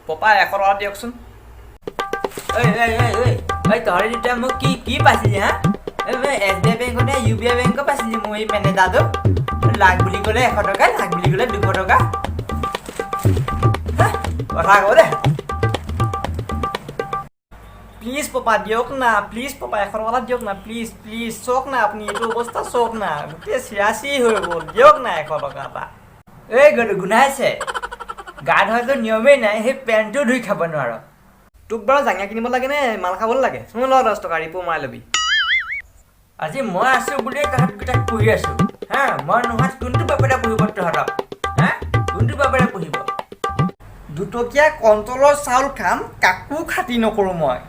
পপা 100 টকা দিয়কচোন ঐ তহঁতি দুটা মোক কি পাইছিলি হা SBI বেংক নে UBI বেংক পাইছিলি মোৰ এই মেনেজাৰটো লাখ বুলি ক'লে 100 টকা লাখ বুলি ক'লে 200 টকা কথা কওঁ দে প্লিজ পপা দিয়ক না প্লিজ পপা 100 টকা দিয়ক না প্লিজ প্লিজ চক না আপুনি এইটো অৱস্থা চক না গোটেই চিৰাচি হৈ গ'ল দিয়ক না 100 টকা এটা এই গৰু গুনাইছে গা ধোৱাটো নিয়মেই নাই সেই পেণ্টটো ধুই খাব নোৱাৰ তোক বাৰু জাঙিয়া কিনিব লাগে নে মাল খাবলৈ লাগে শুন ল 10 টকা ৰিপু মাৰি ল'বি আজি মই আছো বুলি তহঁতকেইটাক পঢ়ি আছো হা মই নোহাত কোনটো বাপেৰে পঢ়িব তহঁতক হা কোনটো বাপেৰে পঢ়িব 2 টকীয়া কণ্ট্ৰলৰ চাউল খাম কাকো খাতি নকৰোঁ মই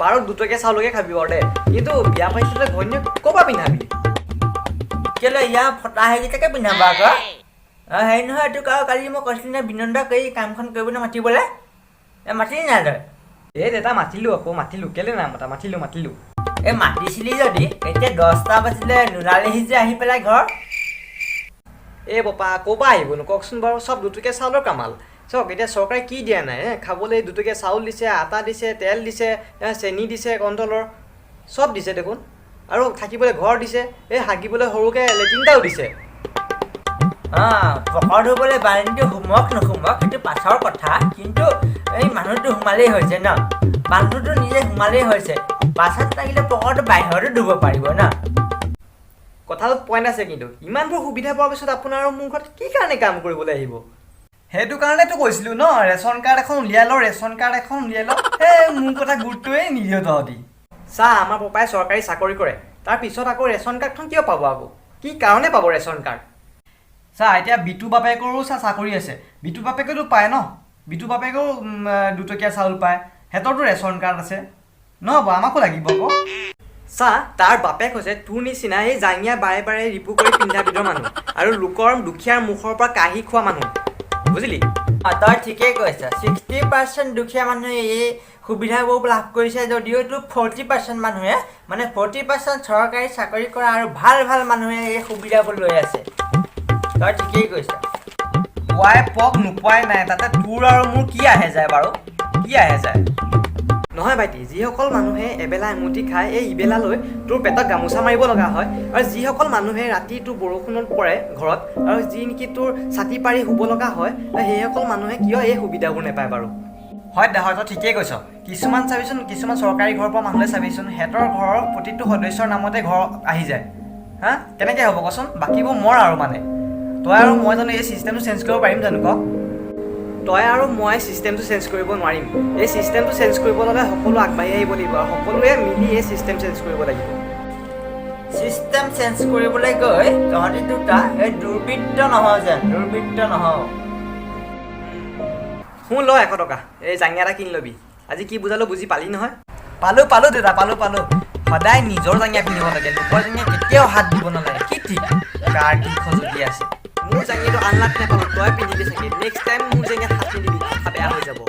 বাৰু 2 টকীয়া চাউলকে খাবি বাৰু দে কিন্তু বিয়া পাইছিলে ঘৈণীয়েক ক'ৰ পৰা পিন্ধাবি কেলে ইয়াৰ ফটা হেৰিটাকে পিন্ধাবা আকৌ হেৰি নহয় এইটো কালি মই কৈছিলো নে বিনন্দক এই কামখন কৰিবলৈ মাতিবলৈ মাতিলি নাই তই এই দেউতা মাতিলোঁ আকৌ মাতিলোঁ কেলে নাই মতা মাতিলোঁ এই মাতিছিলি যদি এতিয়া 10টা বাজিলে নোলালেহি যে আহি পেলাই ঘৰ এই পপা ক'ৰ পৰা আহিবনো কওকচোন বাৰু চব 2 টকীয়া চাউলৰ কামাল চাওক এতিয়া চৰকাৰে কি দিয়া নাই খাবলৈ 2 টকীয়া চাউল দিছে আটা দিছে তেল দিছে চেনি দিছে কণ্ট্ৰলৰ চব দিছে দেখোন আৰু থাকিবলৈ ঘৰ দিছে এই হাগিবলৈ সৰুকৈ লেট্ৰিনটাও দিছে পকৰ ধুবলৈ বাৰীটো সোমক নোসোমক সেইটো পাছৰ কথা কিন্তু এই মানুহটো সোমালেই হৈছে ন মানুহটো নিজে সোমালেই হৈছে পাছত লাগিলে পকৰটো বাহিৰতো ধুব পাৰিব ন কথাটোত পইণ্ট আছে কিন্তু ইমানবোৰ সুবিধা পোৱাৰ পিছত আপোনাৰ আৰু মোৰ ঘৰত কি কাৰণে কাম কৰিবলৈ আহিব সেইটো কাৰণেতো কৈছিলোঁ ন ৰেচন কাৰ্ড এখন উলিয়াই ল মোৰ কথা গুৰুত্বই নিদিয় তহঁতি চা আমাৰ পপাই চৰকাৰী চাকৰি কৰে তাৰপিছত আকৌ ৰেচন কাৰ্ডখন কিয় পাব আকৌ কি কাৰণে পাব ৰেচন কাৰ্ড চা এতিয়া বিটু বাপেকৰো চাকৰি আছে বিটু বাপেকেতো পায় ন বিটু বাপেকেও 2 টকীয়া চাউল পায় সিহঁতৰতো ৰেচন কাৰ্ড আছে নহ'ব আমাকো লাগিব আকৌ চা তাৰ বাপেক হৈছে তোৰ নিচিনা এই জাঙিয়া বাৰে বাৰে ৰিপু কৰি পিন্ধা বিধৰ মানুহ আৰু লোকৰ দুখীয়াৰ মুখৰ পৰা কাঢ়ি খোৱা মানুহ বুজিলি তই ঠিকেই কৈছ 60% দুখীয়া মানুহে এই সুবিধাবোৰ লাভ কৰিছে যদিও 40% মানুহে মানে 40% চৰকাৰী চাকৰি কৰা আৰু ভাল মানুহে এই সুবিধাবোৰ লৈ আছে তই ঠিকেই কৈছ পুৱাই পক নোপোৱাই নাই তাতে তোৰ আৰু মোৰ কি আহে যায় বাৰু নহয় ভাইটি যিসকল মানুহে এবেলা এমুঠি খায় এই ইবেলালৈ তোৰ পেটত গামোচা মাৰিব লগা হয় আৰু যিসকল মানুহে ৰাতি তোৰ বৰষুণত পৰে ঘৰত আৰু যি নেকি তোৰ ছাতি পাৰি শুব লগা হয় সেইসকল মানুহে কিয় এই সুবিধাবোৰ নাপায় বাৰু হয় তই ঠিকেই কৈছ কিছুমান চাবিচোন কিছুমান চৰকাৰী ঘৰৰ পৰা মানুহে চাবিচোন সিহঁতৰ ঘৰৰ প্ৰতিটো সদস্যৰ নামতে ঘৰ আহি যায় হা কেনেকৈ হ'ব কচোন বাকীবোৰ মোৰ আৰু মানে তই আৰু মই জানো এই চিষ্টেমটো চেঞ্জ কৰিব পাৰিম জানো ক তই আৰু মই চিষ্টেমটো চেঞ্জ কৰিব নোৱাৰিম এই চিষ্টেমটো চেঞ্জ কৰিব হ'লে সকলো আগবাঢ়ি আহিব লাগিব আৰু সকলোৱে মিলি এই চিষ্টেম চেঞ্জ কৰিব লাগিব চিষ্টেম চেঞ্জ কৰিবলৈ গৈ তহঁতি দুটা এই দুৰ্বৃত্ত নহওঁ শুন ল 100 টকা এই জাঙিয়া এটা কিনি ল'বি আজি কি বুজালো বুজি পালি নহয় পালোঁ দেউতা পালোঁ সদায় নিজৰ জাঙিয়া পিন্ধিব লাগে লোকৰ জাঙিয়া কেতিয়াও হাত দিব নালাগে কি ঠিক কাৰ কি খজুতি আছে মোৰ জাঙিয়াটো আনলাক নাপালোঁ তই পিন্ধিবি চাগে নেক্সট টাইম মোৰ জাঙিয়া হাত নিদিবি কথা বেয়া হৈ যাব